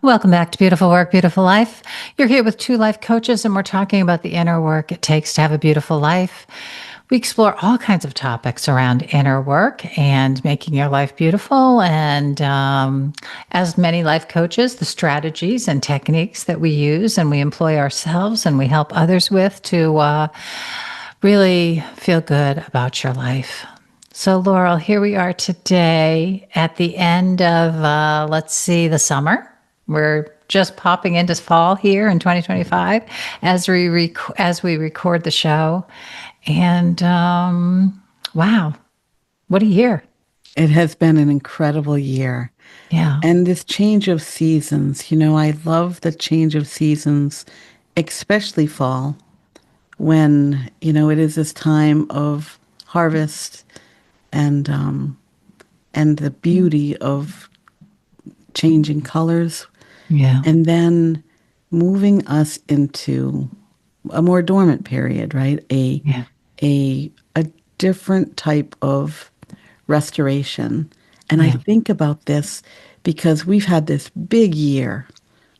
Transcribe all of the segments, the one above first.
Welcome back to Beautiful Work, Beautiful Life. You're here with two life coaches, and we're talking about the inner work it takes to have a beautiful life. We explore all kinds of topics around inner work and making your life beautiful. And as many life coaches, the strategies and techniques that we use and we employ ourselves and we help others with to really feel good about your life. So, Laurel, here we are today at the end of, the summer. We're just popping into fall here in 2025 as we record the show. And wow, what a year. It has been an incredible year. Yeah. And this change of seasons, I love the change of seasons, especially fall, when, it is this time of harvest and the beauty of changing colors, Yeah. and then moving us into a more dormant period, right? Yeah. A different type of restoration. And I Yeah. think about this because we've had this big year.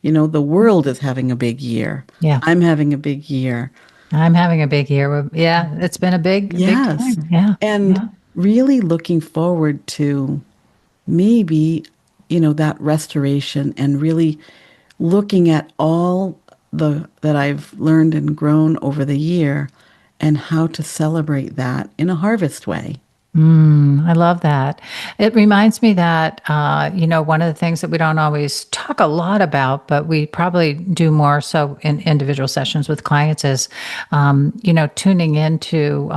The world is having a big year. Yeah. I'm having a big year. I'm having a big year. Yeah. It's been a big Yes. time. Yeah. And Yeah. really looking forward to maybe, that restoration and really looking at all the that I've learned and grown over the year and how to celebrate that in a harvest way. I love that. It reminds me that, one of the things that we don't always talk a lot about, but we probably do more so in individual sessions with clients is, tuning into,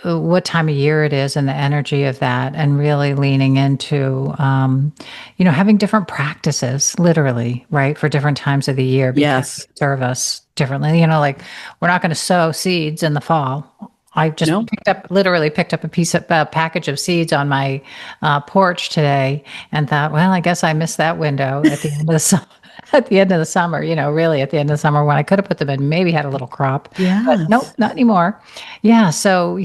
what time of year it is and the energy of that, and really leaning into, having different practices, literally, right, for different times of the year because they Yes. serve us differently. Like we're not going to sow seeds in the fall. I just No? literally picked up a package of seeds on my porch today, and thought, well, I guess I missed that window at the end of the summer. At the end of the summer, really at the end of the summer when I could have put them in, maybe had a little crop, but nope, Yes. not anymore. Yeah, so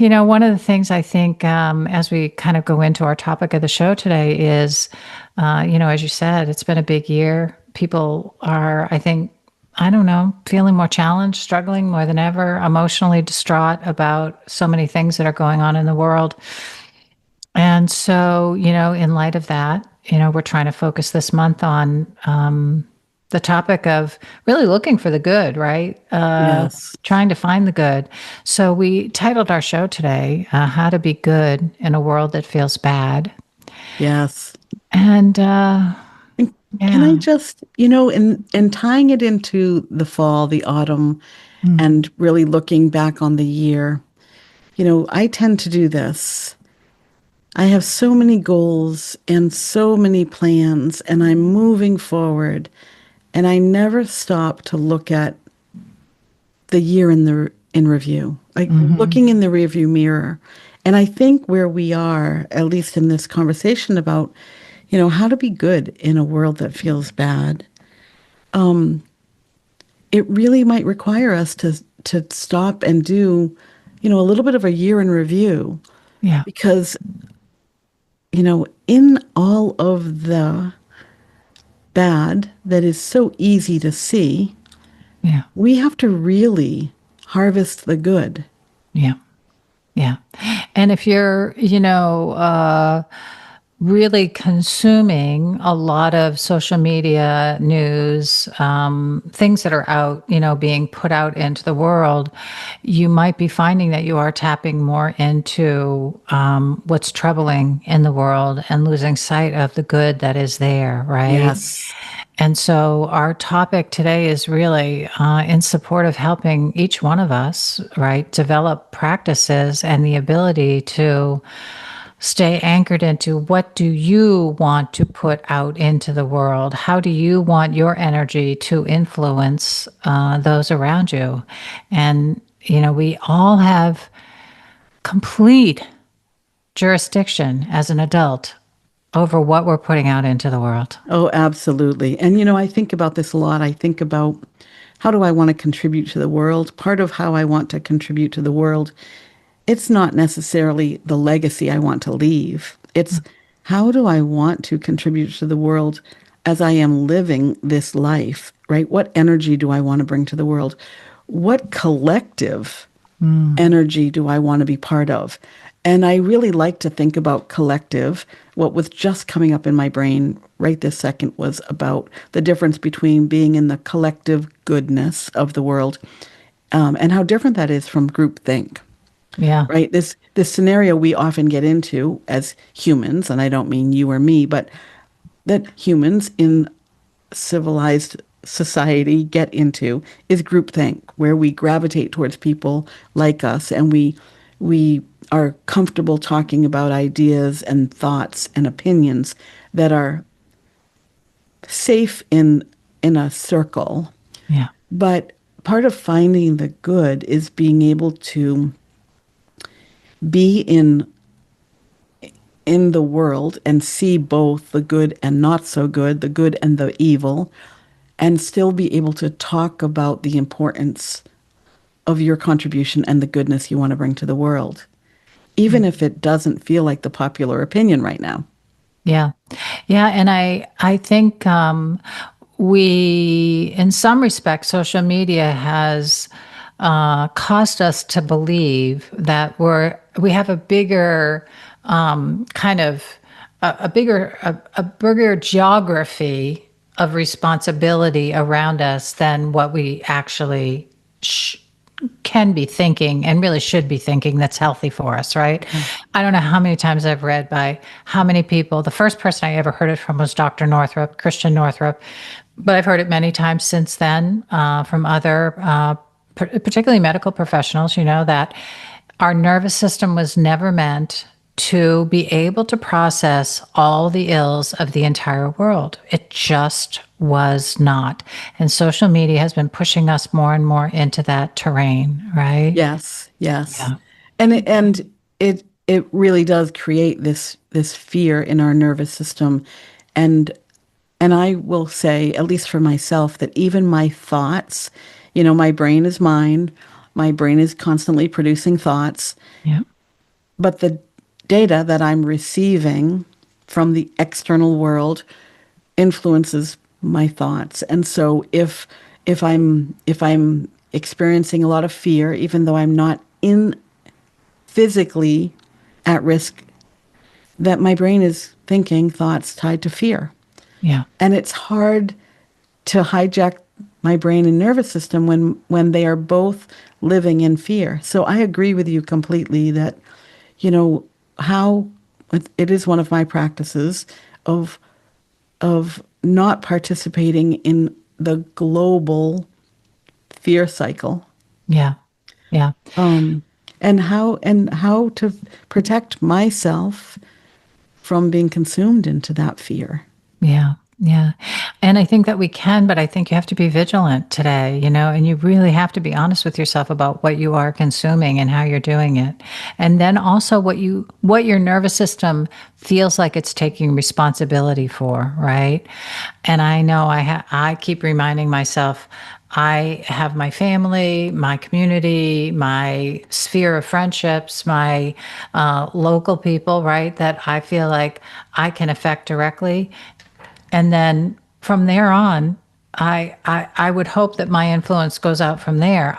one of the things I think as we kind of go into our topic of the show today is, as you said, it's been a big year. People are, I think, I don't know, feeling more challenged, struggling more than ever, emotionally distraught about so many things that are going on in the world. And so, in light of that, we're trying to focus this month on the topic of really looking for the good, right? Yes. Trying to find the good. So we titled our show today, How to Be Good in a World That Feels Bad. Yes. And And can I yeah. just, and tying it into the fall, the autumn, Mm. and really looking back on the year, I tend to do this. I have so many goals and so many plans, and I'm moving forward, and I never stop to look at the year in review, like looking in the rearview mirror. And I think where we are, at least in this conversation about, how to be good in a world that feels bad, it really might require us to stop and do, a little bit of a year in review, Yeah. because in all of the bad that is so easy to see, Yeah. we have to really harvest the good. Yeah. Yeah. And if you're, really consuming a lot of social media news, things that are out, being put out into the world, you might be finding that you are tapping more into what's troubling in the world and losing sight of the good that is there, right? Yes. And so our topic today is really in support of helping each one of us, right, develop practices and the ability to stay anchored into what do you want to put out into the world? How do you want your energy to influence those around you? And, we all have complete jurisdiction as an adult over what we're putting out into the world. Oh, absolutely. And, I think about this a lot. I think about how do I want to contribute to the world? Part of how I want to contribute to the world, it's not necessarily the legacy I want to leave. It's how do I want to contribute to the world as I am living this life, right? What energy do I want to bring to the world? What collective energy do I want to be part of? And I really like to think about collective. What was just coming up in my brain right this second was about the difference between being in the collective goodness of the world, and how different that is from groupthink. Yeah. Right? This scenario we often get into as humans, and I don't mean you or me, but that humans in civilized society get into is groupthink, where we gravitate towards people like us, and we are comfortable talking about ideas and thoughts and opinions that are safe in a circle. Yeah. But part of finding the good is being able to be in the world and see both the good and not so good, the good and the evil, and still be able to talk about the importance of your contribution and the goodness you want to bring to the world, even if it doesn't feel like the popular opinion right now. Yeah. Yeah. And I think we, in some respects, social media has caused us to believe that we have a bigger kind of a bigger geography of responsibility around us than what we actually can be thinking and really should be thinking that's healthy for us, right? I don't know how many times I've read by how many people. The first person I ever heard it from was Dr. Northrup, Christian Northrup, but I've heard it many times since then from other, particularly medical professionals, that our nervous system was never meant to be able to process all the ills of the entire world. It just was not. And social media has been pushing us more and more into that terrain, right? Yes, yes. Yeah. And it really does create this fear in our nervous system. And and I will say, at least for myself, that even my thoughts, my brain is mine. My brain is constantly producing thoughts. Yeah. But the data that I'm receiving from the external world influences my thoughts. And so if I'm experiencing a lot of fear, even though I'm not in physically at risk, that my brain is thinking thoughts tied to fear. Yeah. And it's hard to hijack my brain and nervous system when they are both living in fear. So I agree with you completely that, how it is one of my practices of not participating in the global fear cycle, Yeah. Yeah. and how to protect myself from being consumed into that fear. Yeah. Yeah. And I think that we can, but I think you have to be vigilant today, and you really have to be honest with yourself about what you are consuming and how you're doing it. And then also what your nervous system feels like it's taking responsibility for, right? And I know I keep reminding myself I have my family, my community, my sphere of friendships, my local people, right, that I feel like I can affect directly. And then from there on, I would hope that my influence goes out from there.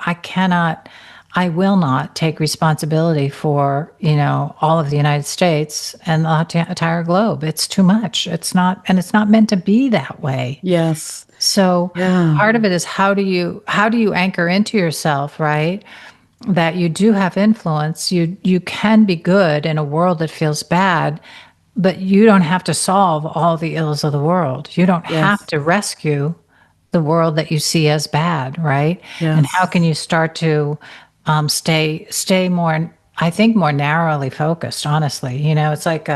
I will not take responsibility for, all of the United States and the entire globe. It's too much. It's not, and it's not meant to be that way. Yes. So Yeah. part of it is how do you anchor into yourself, right? That you do have influence. You can be good in a world that feels bad, but you don't have to solve all the ills of the world. You don't have Yes. to rescue the world that you see as bad, right? And how Yes. can you start to stay more, I think, more narrowly focused? Honestly, it's like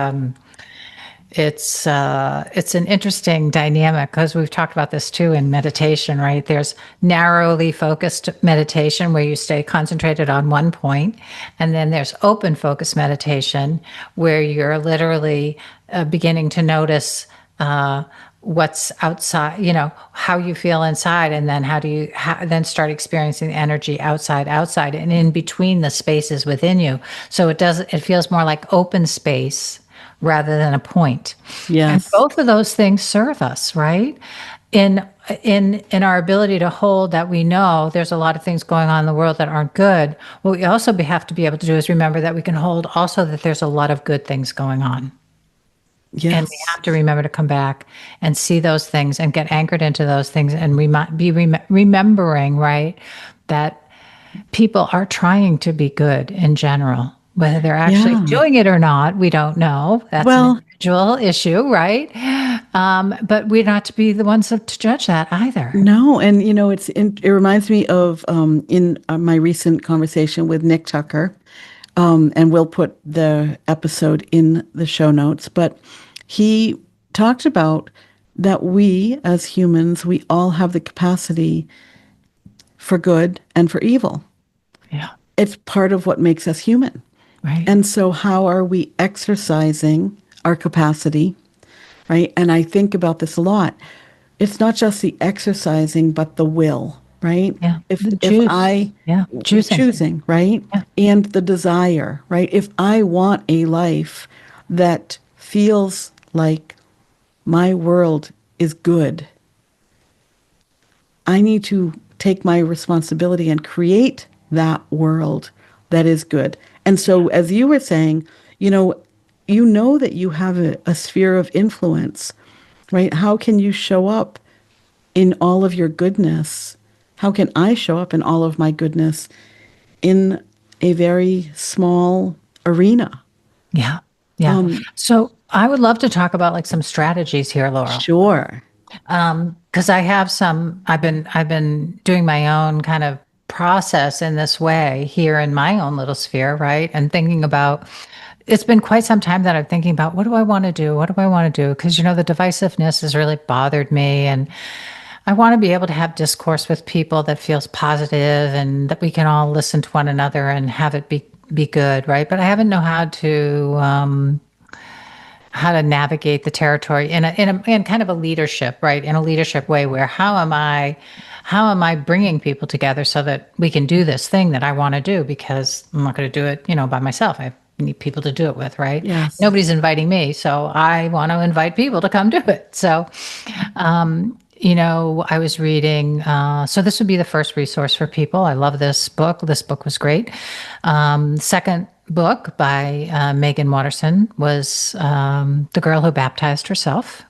it's an interesting dynamic because we've talked about this too in meditation, right? There's narrowly focused meditation where you stay concentrated on one point, and then there's open focus meditation where you're literally beginning to notice what's outside, how you feel inside, and then then start experiencing the energy outside, and in between the spaces within you. So it feels more like open space rather than a point. And Yes. both of those things serve us, right? In our ability to hold that we know there's a lot of things going on in the world that aren't good. What we also have to be able to do is remember that we can hold also that there's a lot of good things going on. And we Yes. have to remember to come back and see those things and get anchored into those things and remembering, right, that people are trying to be good in general. Whether they're actually Yeah. doing it or not, we don't know. That's an Well, individual issue, right? But we're not to be the ones to judge that either. no, and it reminds me of in my recent conversation with Nick Tucker, and we'll put the episode in the show notes. But he talked about that we as humans, we all have the capacity for good and for evil. Yeah, It's part of what makes us human. right. And so, how are we exercising our capacity, right? And I think about this a lot. It's not just the exercising, but the will, right? Yeah, If the if choose. I Yeah, choosing. choosing, right? Yeah, And the desire, right? If I want a life that feels like my world is good, I need to take my responsibility and create that world that is good. And so, as you were saying, you know that you have a sphere of influence, right? How can you show up in all of your goodness? How can I show up in all of my goodness in a very small arena? yeah, yeah. So I would love to talk about like some strategies here, Laurel. Sure. Because I've been doing my own kind of process in this way here in my own little sphere, right? And thinking about it's been quite some time that I'm thinking about what do I want to do? What do I want to do? Because the divisiveness has really bothered me, and I want to be able to have discourse with people that feels positive and that we can all listen to one another and have it be good, right? But I haven't know how to navigate the territory in kind of a leadership, right? In a leadership way where how am I bringing people together so that we can do this thing that I want to do, because I'm not going to do it, by myself. I need people to do it with, right? Yes. Nobody's inviting me, so I want to invite people to come do it. So, I was reading, so this would be the first resource for people. I love this book. This book was great. Second book by Megan Watterson was The Girl Who Baptized Herself.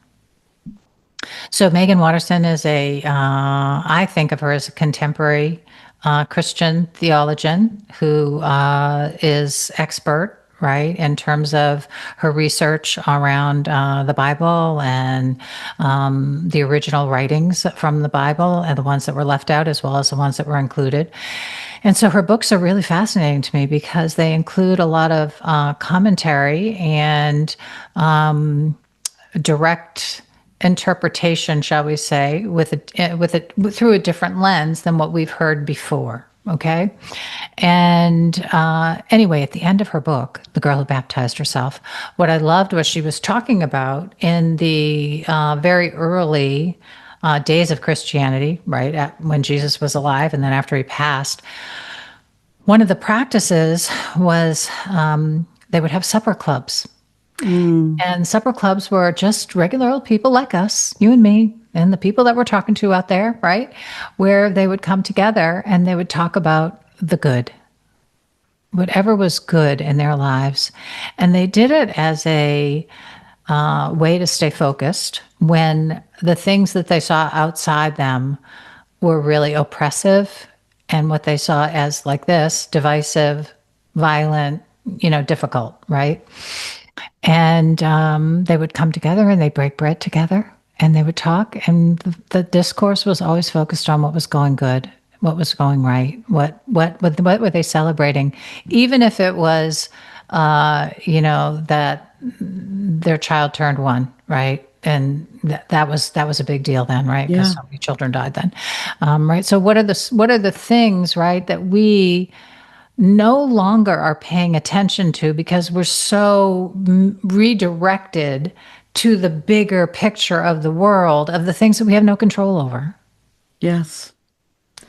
So Megan Watterson is I think of her as a contemporary Christian theologian who is expert, right, in terms of her research around the Bible and the original writings from the Bible and the ones that were left out as well as the ones that were included. And so her books are really fascinating to me because they include a lot of commentary and direct interpretation, shall we say, through a different lens than what we've heard before. Okay. And anyway, at the end of her book, The Girl Who Baptized Herself, what I loved was she was talking about in the very early days of Christianity, right, when Jesus was alive and then after he passed, one of the practices was they would have supper clubs. And supper clubs were just regular old people like us, you and me, and the people that we're talking to out there, right? Where they would come together and they would talk about the good, whatever was good in their lives. And they did it as a way to stay focused when the things that they saw outside them were really oppressive and what they saw as like this divisive, violent, difficult, right? And they would come together and they'd break bread together and they would talk. And the discourse was always focused on what was going good, what was going right, what were they celebrating, even if it was, that their child turned one, right? And that was a big deal then, right? Because Yeah. so many children died then, right? So what are the things, right, that we no longer are paying attention to because we're so redirected to the bigger picture of the world, of the things that we have no control over. Yes.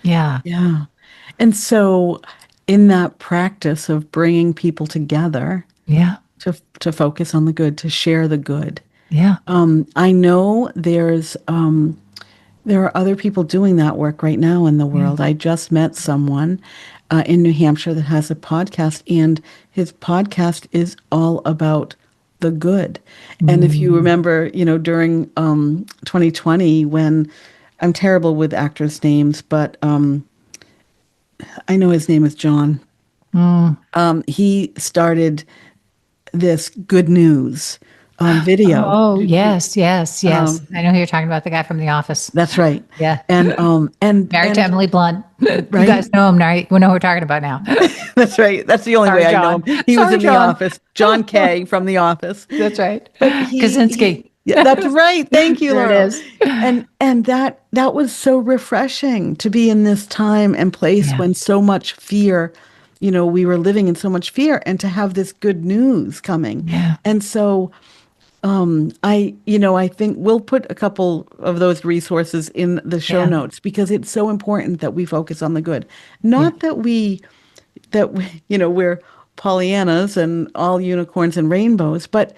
Yeah. Yeah. And so, in that practice of bringing people together Yeah. to focus on the good, to share the good. Yeah. I know there are other people doing that work right now in the Yeah. world. I just met someone in New Hampshire that has a podcast, and his podcast is all about the good. And if you Mm. remember, during 2020, when I'm terrible with actors' names, but I know his name is John. Mm. He started this good news video. Oh, yes, yes, yes. I know who you're talking about, the guy from The Office. That's right. Yeah. And Married to and Emily Blunt. You right. guys know him, right? We know who we're talking about now. That's right. That's the only Sorry, way I know John. him. He was Sorry, in The John. Office. John Kay from The Office. That's right. But he Kaczynski. yeah, that's right. Thank you, There it Laurel. is. And that was so refreshing to be in this time and place Yeah. when so much fear, we were living in so much fear, and to have this good news coming. Yeah. And so I think we'll put a couple of those resources in the show Yeah. notes, because it's so important that we focus on the good. Yeah. Not that we're Pollyannas and all unicorns and rainbows, but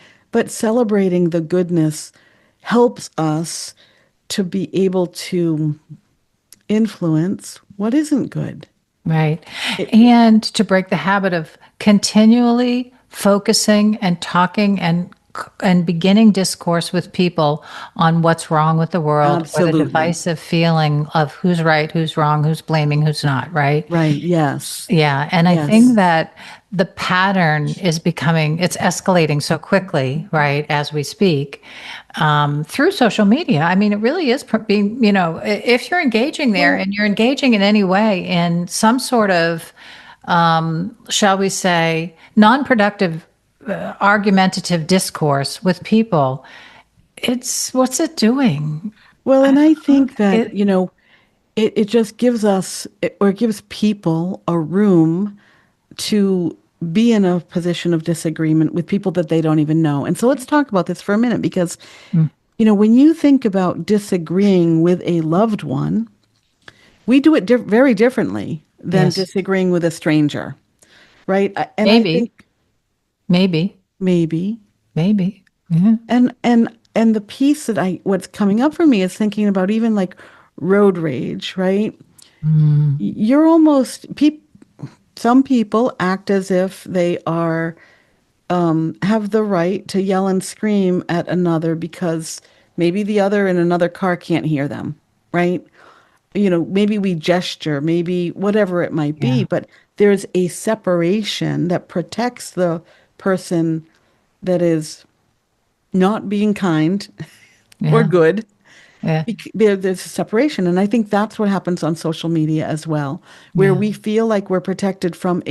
celebrating the goodness helps us to be able to influence what isn't good. Right. And to break the habit of continually focusing and talking and beginning discourse with people on what's wrong with the world, or the Absolutely. divisive feeling of who's right, who's wrong, who's blaming, who's not, right? Right. Yes. Yeah. And I Yes. think that the pattern is it's escalating so quickly, right, as we speak, through social media. I mean, it really is being, if you're engaging there and you're engaging in any way in some sort of, shall we say, non-productive, argumentative discourse with people, what's it doing? Well, and I think that, It, it just gives or gives people a room to be in a position of disagreement with people that they don't even know. And so let's talk about this for a minute, because, when you think about disagreeing with a loved one, we do it very differently than yes, disagreeing with a stranger, right? And I maybe, think maybe, maybe, maybe. Yeah. and the piece what's coming up for me is thinking about even like road rage, right? You're almost some people act as if they are have the right to yell and scream at another because maybe the other in another car can't hear them, right? Maybe we gesture, maybe whatever it might be, Yeah. but there's a separation that protects the person that is not being kind or Yeah. good. Yeah. There's a separation. And I think that's what happens on social media as well, where Yeah. we feel like we're protected from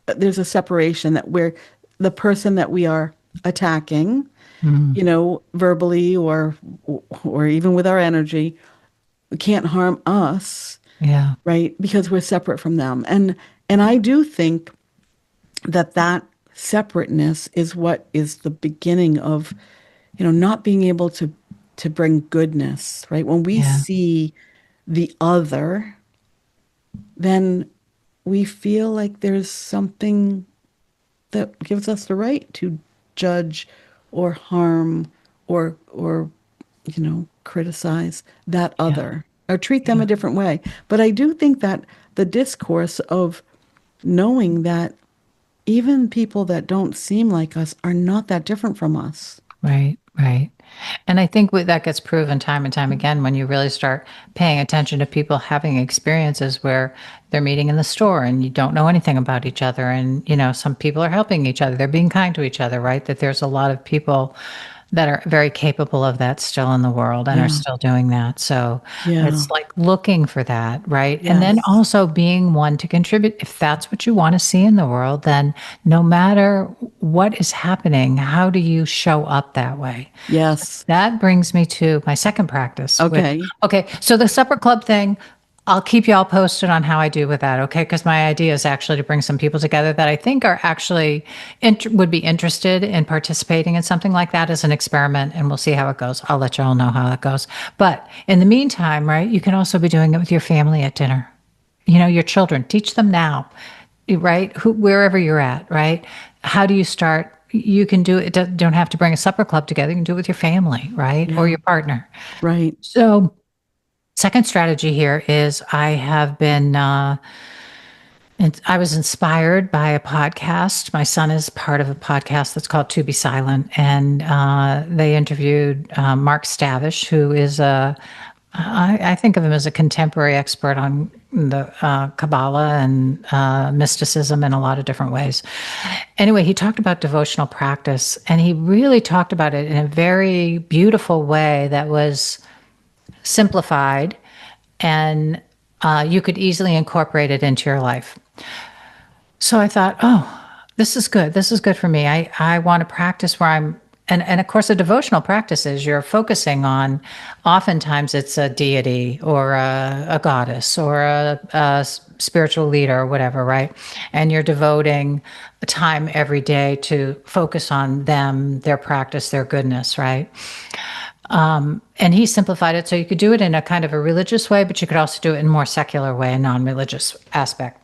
there's a separation, that we're the person that we are attacking, verbally or even with our energy, can't harm us, Yeah. right? Because we're separate from them. And I do think that separateness is what is the beginning of, not being able to bring goodness, right? When we Yeah. see the other, then we feel like there's something that gives us the right to judge or harm or criticize that Yeah. other or treat them a different way. But I do think that the discourse of knowing that even people that don't seem like us are not that different from us. Right, right. And I think that gets proven time and time again when you really start paying attention to people having experiences where they're meeting in the store and you don't know anything about each other. And, some people are helping each other. They're being kind to each other, right? That there's a lot of people that are very capable of that still in the world and are Yeah. still doing that. So Yeah. it's like looking for that, right? And then Yes. also being one to contribute. If that's what you want to see in the world, then no matter what is happening, how do you show up that way? Yes. That brings me to my second practice. Okay. Okay, so the supper club thing, I'll keep you all posted on how I do with that, okay? Because my idea is actually to bring some people together that I think are actually would be interested in participating in something like that as an experiment, and we'll see how it goes. I'll let you all know how it goes. But in the meantime, right, you can also be doing it with your family at dinner. Your children, teach them now, right? Wherever you're at, right? How do you start you can do it. Don't have to bring a supper club together. You can do it with your family, right? Or Yeah. your partner. Right. So, second strategy here is I have been, and I was inspired by a podcast. My son is part of a podcast that's called To Be Silent, and they interviewed Mark Stavish, who is I think of him as a contemporary expert on the Kabbalah and mysticism in a lot of different ways. Anyway, he talked about devotional practice, and he really talked about it in a very beautiful way that was simplified, and you could easily incorporate it into your life. So I thought, oh, this is good. This is good for me. I want to practice where I'm, and of course, a devotional practice is you're focusing on, oftentimes it's a deity or a goddess or a spiritual leader or whatever, right? And you're devoting time every day to focus on them, their practice, their goodness, right? And he simplified it so you could do it in a kind of a religious way, but you could also do it in a more secular way, a non-religious aspect,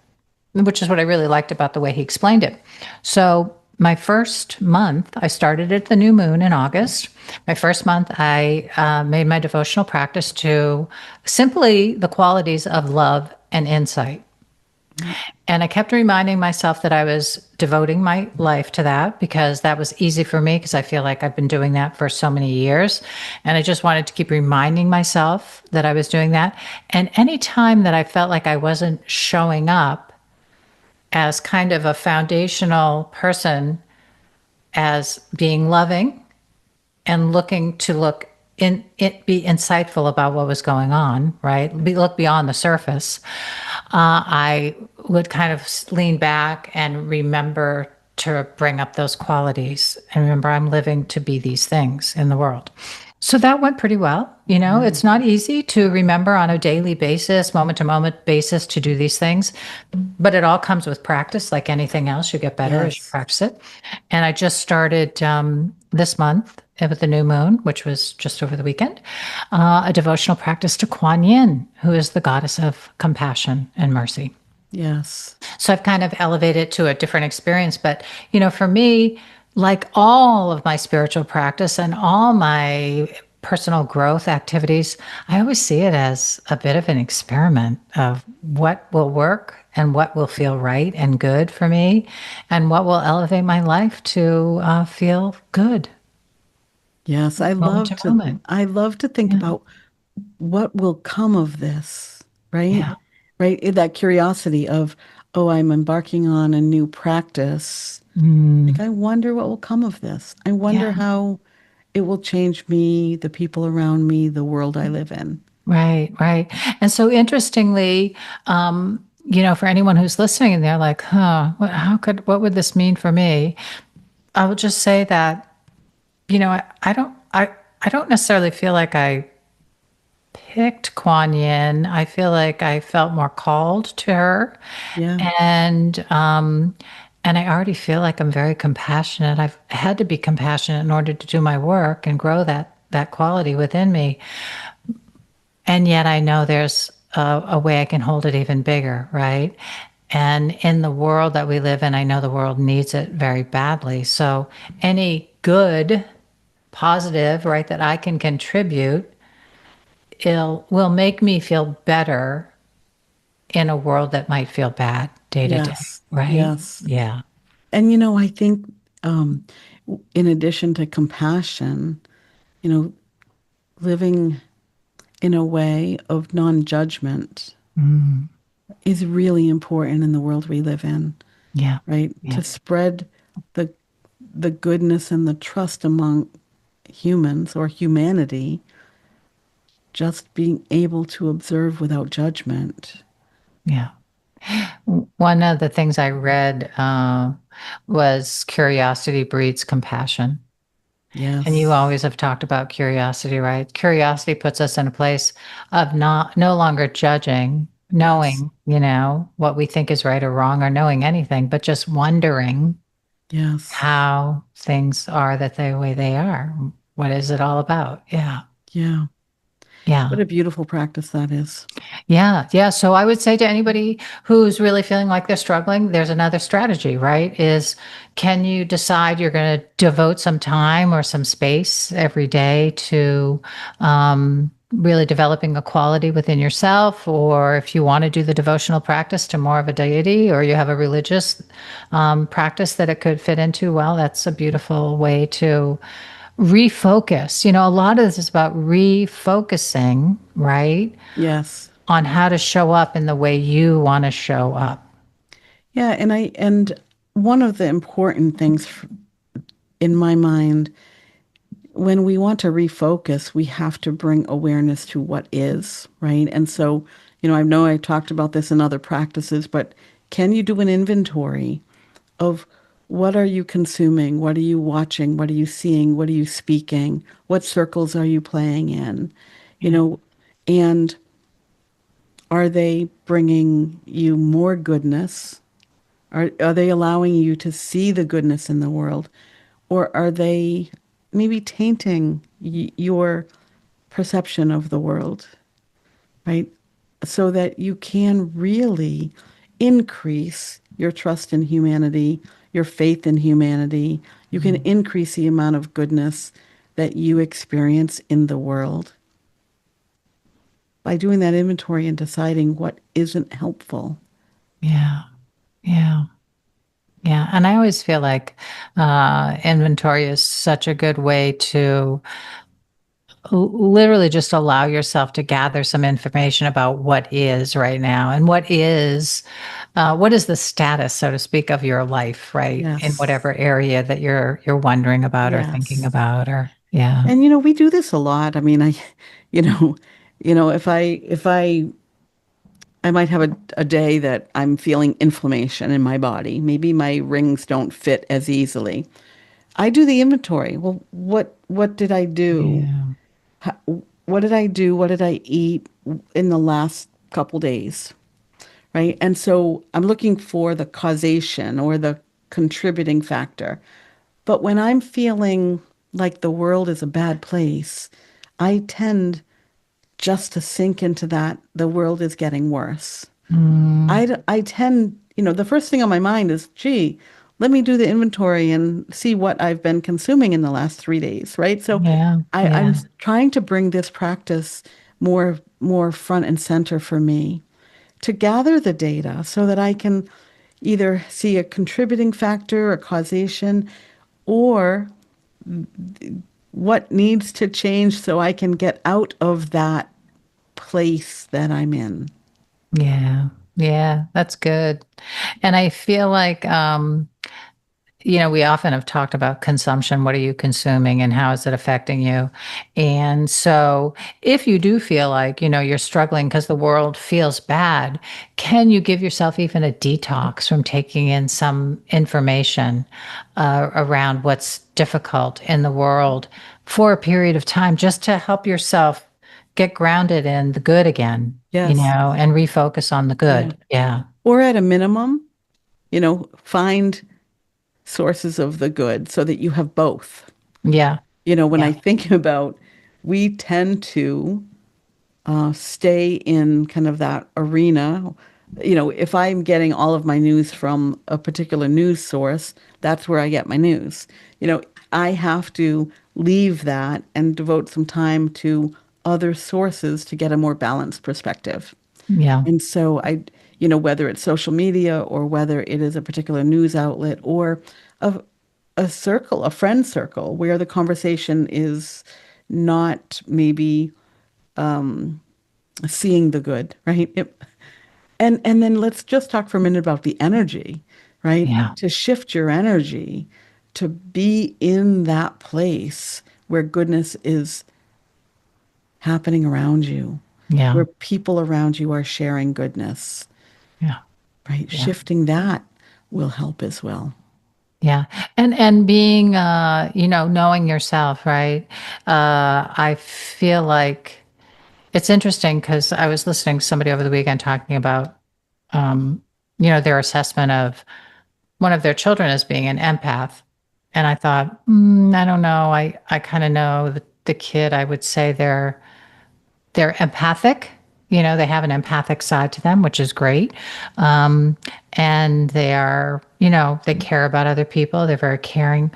which is what I really liked about the way he explained it. So my first month, I started at the new moon in August. My first month, I made my devotional practice to simply the qualities of love and insight. And I kept reminding myself that I was devoting my life to that because that was easy for me because I feel like I've been doing that for so many years. And I just wanted to keep reminding myself that I was doing that. And any time that I felt like I wasn't showing up as kind of a foundational person, as being loving and looking to look in it, be insightful about what was going on, right? Look beyond the surface. I would kind of lean back and remember to bring up those qualities and remember I'm living to be these things in the world. So that went pretty well. You know, Yeah. it's not easy to remember on a daily basis, moment to moment basis to do these things, but it all comes with practice. Like anything else, you get better as you Yes. practice it. And I just started this month with the new moon, which was just over the weekend, a devotional practice to Kuan Yin, who is the goddess of compassion and mercy. Yes. So I've kind of elevated to a different experience. But, you know, for me, like all of my spiritual practice and all my personal growth activities, I always see it as a bit of an experiment of what will work and what will feel right and good for me and what will elevate my life to feel good Yes. moment to moment. I love to think Yeah. about what will come of this, right? Yeah. Right? That curiosity of, oh, I'm embarking on a new practice. Like, Mm, I wonder what will come of this. I wonder yeah. how it will change me, the people around me, the world I live in. Right, right. And so interestingly, you know, for anyone who's listening and they're like, huh, what would this mean for me? I will just say that, you know, I don't necessarily feel like I picked Kuan Yin. I feel like I felt more called to her. Yeah. And, and I already feel like I'm very compassionate. I've had to be compassionate in order to do my work and grow that quality within me. And yet I know there's a way I can hold it even bigger, right? And in the world that we live in, I know the world needs it very badly. So any good, positive, right, that I can contribute will make me feel better in a world that might feel bad day to day, Yes. right? Yes. Yeah. And, you know, I think um, in addition to compassion, you know, living in a way of non-judgment Mm, is really important in the world we live in, yeah. right? Yeah. To spread the the goodness and the trust among humans or humanity, just being able to observe without judgment. Yeah. One of the things I read was curiosity breeds compassion. And you Yes. always have talked about curiosity, right? Curiosity puts us in a place of not no longer judging, Yes. knowing, you know, what we think is right or wrong or knowing anything, but just wondering Yes. how things are that the way they are. What is it all about? Yeah. Yeah. Yeah. What a beautiful practice that is. Yeah. Yeah. So I would say to anybody who's really feeling like they're struggling, there's another strategy, right? Is can you decide you're going to devote some time or some space every day to really developing a quality within yourself? Or if you want to do the devotional practice to more of a deity, or you have a religious practice that it could fit into, well, that's a beautiful way to refocus. You know, a lot of this is about refocusing, right? Yes. On how to show up in the way you want to show up. Yeah, and one of the important things in my mind, when we want to refocus, we have to bring awareness to what is, right? And so, I know I talked about this in other practices, but can you do an inventory of what are you consuming? What are you watching? What are you seeing? What are you speaking? What circles are you playing in? You Yeah. know, and are they bringing you more goodness? Are they allowing you to see the goodness in the world? Or are they maybe tainting your perception of the world, right? So that you can really increase your trust in humanity, your faith in humanity. You can Mm. increase the amount of goodness that you experience in the world by doing that inventory and deciding what isn't helpful. Yeah. Yeah. Yeah. And I always feel like inventory is such a good way to literally just allow yourself to gather some information about what is right now and what is the status, so to speak, of your life, right? In Yes. whatever area that you're wondering about or thinking Yes. about, or yeah. And we do this a lot. I mean, you know, if I might have a day that I'm feeling inflammation in my body. Maybe my rings don't fit as easily. I do the inventory. Well, what did I do? Yeah. How, what did I do? What did I eat in the last couple days? Right? And so I'm looking for the causation or the contributing factor. But when I'm feeling like the world is a bad place, I tend just to sink into that the world is getting worse. Mm, I tend, the first thing on my mind is, gee, let me do the inventory and see what I've been consuming in the last 3 days, right? So yeah. I'm Yeah. trying to bring this practice more front and center for me to gather the data so that I can either see a contributing factor or causation or what needs to change so I can get out of that place that I'm in. Yeah. Yeah. That's good. And I feel like, we often have talked about consumption. What are you consuming and how is it affecting you? And so, if you do feel like, you're struggling because the world feels bad, can you give yourself even a detox from taking in some information around what's difficult in the world for a period of time just to help yourself get grounded in the good again, Yes. and refocus on the Yeah. good? Yeah. Or at a minimum, find sources of the good so that you have both. Yeah. When I Yeah. think about, we tend to stay in kind of that arena. If I'm getting all of my news from a particular news source, that's where I get my news. I have to leave that and devote some time to other sources to get a more balanced perspective. Yeah. And so whether it's social media or whether it is a particular news outlet or a, a friend circle where the conversation is not maybe seeing the good, right? And then let's just talk for a minute about the energy, right? Yeah. To shift your energy, to be in that place where goodness is happening around you, Yeah. where people around you are sharing goodness, Yeah. right? Yeah. Shifting that will help as well. Yeah. And being knowing yourself, right? I feel like it's interesting because I was listening to somebody over the weekend talking about um, their assessment of one of their children as being an empath. And I thought, I don't know. I kind of know the kid, I would say they're they're empathic. You know, they have an empathic side to them, which is great. Um, and they are, you know, they care about other people. They're very caring.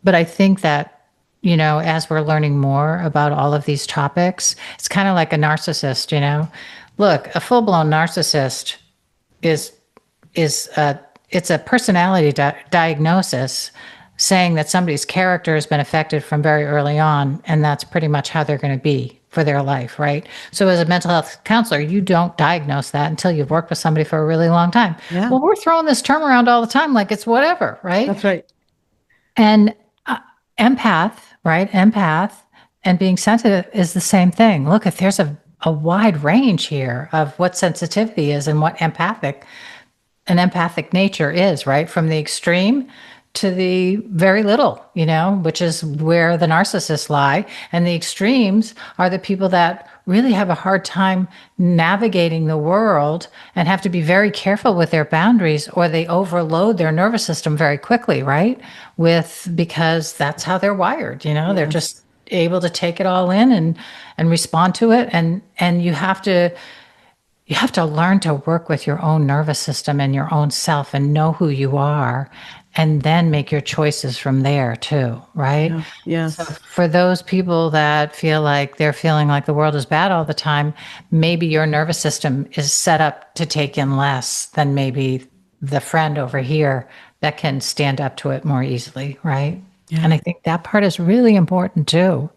But I think that, you know, as we're learning more about all of these topics, it's kind of like a narcissist, you know. Look, a full-blown narcissist is is a it's a personality diagnosis saying that somebody's character has been affected from very early on, and that's pretty much how they're going to be for their life, right? So as a mental health counselor, you don't diagnose that until you've worked with somebody for a really long time. Yeah, Well, we're throwing this term around all the time like it's whatever, right? that's right. And empath, right? Empath and being sensitive is the same thing. Look, if there's a wide range here of what sensitivity is and what an empathic nature is, right? From the extreme to the very little, you know, which is where the narcissists lie. And the extremes are the people that really have a hard time navigating the world and have to be very careful with their boundaries, or they overload their nervous system very quickly, right? Because that's how they're wired, you know, they're Yes. just able to take it all in and respond to it. And you have to learn to work with your own nervous system and your own self and know who you are, and then make your choices from there too, right? Yeah. So Yes. for those people that feel like they're feeling like the world is bad all the time, maybe your nervous system is set up to take in less than maybe the friend over here that can stand up to it more easily, right? Yeah. And I think that part is really important too,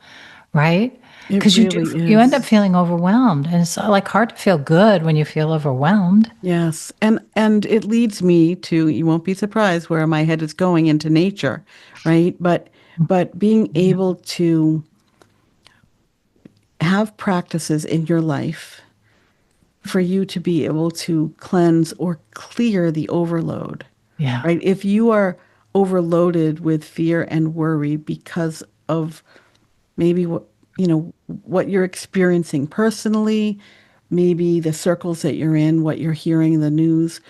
right? It Because really you end up is. feeling overwhelmed, and it's like hard to feel good when you feel overwhelmed. Yes. And it leads me to, you won't be surprised where my head is going, into nature, right? But being Yeah, able to have practices in your life for you to be able to cleanse or clear the overload, yeah, right? If you are overloaded with fear and worry because of maybe what you're experiencing personally, maybe the circles that you're in, what you're hearing in the news,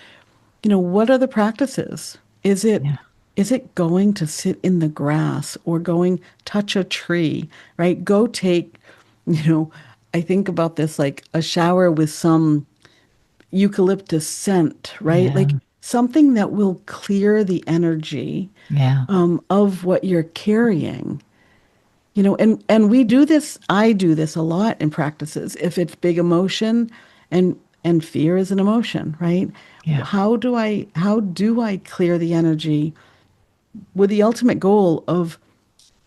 what are the practices? yeah, Is it going to sit in the grass or going touch a tree, right? Go take, you know, I think about this like a shower with some eucalyptus scent, right? yeah, Like something that will clear the energy yeah, of what you're carrying. And we do this, I do this a lot in practices. If it's big emotion, and fear is an emotion, right? yeah, How do I clear the energy with the ultimate goal of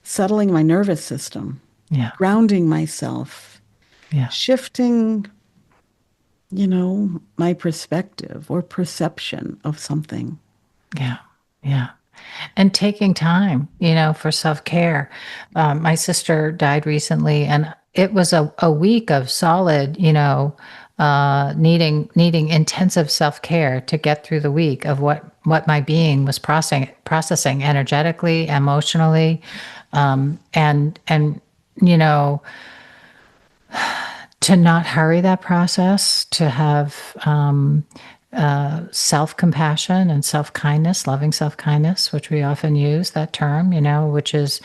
settling my nervous system, yeah, grounding myself, yeah, shifting, my perspective or perception of something. yeah, yeah. And taking time, you know, for self care. My sister died recently, and it was a week of solid, you know, needing intensive self care to get through the week of what my being was processing energetically, emotionally, and you know, to not hurry that process, to have self compassion and self kindness, loving self kindness, which we often use that term, you know, which is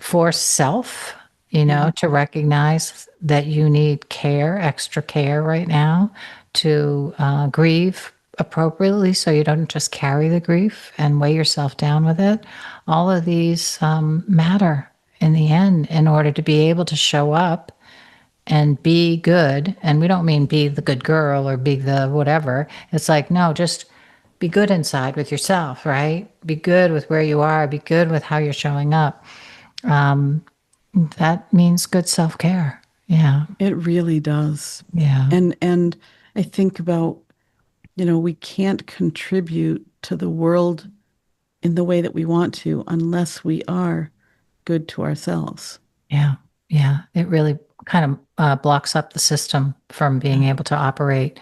for self, you Yeah. know, to recognize that you need care, extra care right now to grieve appropriately so you don't just carry the grief and weigh yourself down with it. All of these matter in the end in order to be able to show up and be good. And we don't mean be the good girl or be the whatever. It's like, no, just be good inside with yourself, right? Be good with where you are, be good with how you're showing up. That means good self care. Yeah. It really does. Yeah. And I think about, we can't contribute to the world in the way that we want to unless we are good to ourselves. Yeah. Yeah. It really kind of blocks up the system from being Yeah. able to operate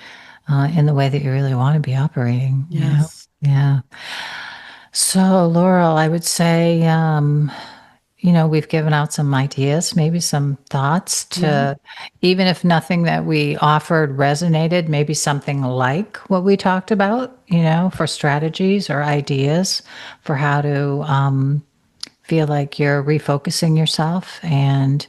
in the way that you really want to be operating, you know? Yes. Yeah. So, Laurel, I would say, you know, we've given out some ideas, maybe some thoughts Yeah. to, even if nothing that we offered resonated, maybe something like what we talked about, you know, for strategies or ideas for how to feel like you're refocusing yourself and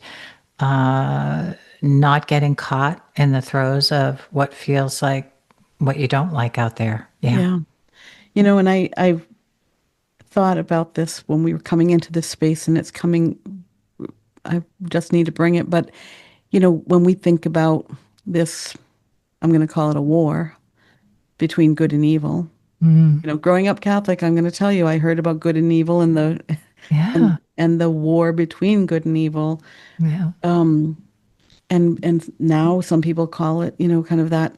not getting caught in the throes of what feels like what you don't like out there. Yeah. Yeah. And I've thought about this when we were coming into this space, and it's coming, I just need to bring it. But, when we think about this, I'm going to call it a war between good and evil. Growing up Catholic, I'm going to tell you, I heard about good and evil and Yeah. and the war between good and evil. Yeah. And now some people call it, kind of that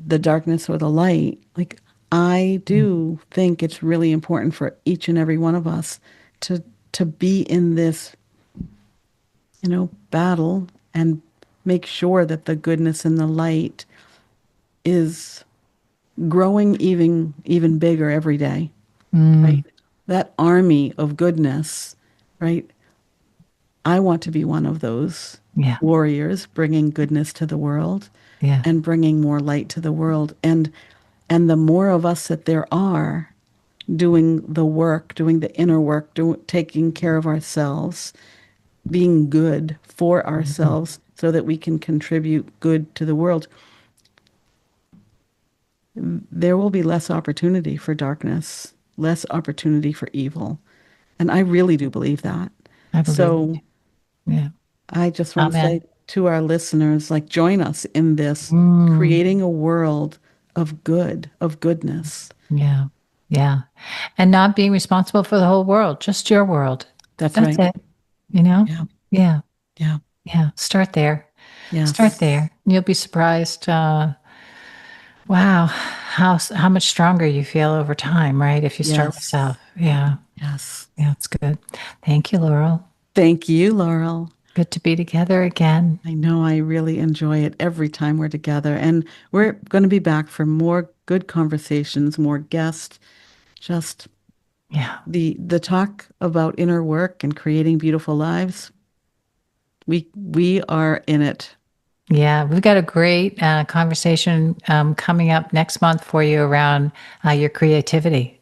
the darkness or the light. Like, I do think it's really important for each and every one of us to be in this, battle, and make sure that the goodness and the light is growing even bigger every day, right? That army of goodness, right? I want to be one of those Yeah. warriors bringing goodness to the world Yeah. and bringing more light to the world. And the more of us that there are doing the work, doing the inner work, taking care of ourselves, being good for ourselves so that we can contribute good to the world, there will be less opportunity for darkness, less opportunity for evil. And I really do believe that. I believe. So Yeah. I just want to Amen. say to our listeners, like, join us in this creating a world of good, of goodness. Yeah. Yeah. And not being responsible for the whole world, just your world. That's That's right. it. You know? Yeah. Yeah. Yeah. Yeah. Start there. Start Yes. there. You'll be surprised. Wow. How much stronger you feel over time, right? If you start with Yes. self. Yeah. Yes. Yeah. It's good. Thank you, Laurel. Thank you, Laurel. Good to be together again. I know I really enjoy it every time we're together. And we're going to be back for more good conversations, more guests, just Yeah. the talk about inner work and creating beautiful lives. We are in it. Yeah, we've got a great conversation coming up next month for you around your creativity.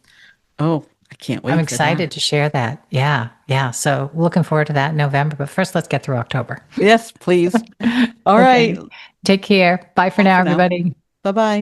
Oh, I can't I'm wait for that. excited to share that. Yeah, yeah. So looking forward to that in November. But first, let's get through October. Yes, please. All right. Okay. Take care. Bye for Bye now, for now. everybody. Bye-bye.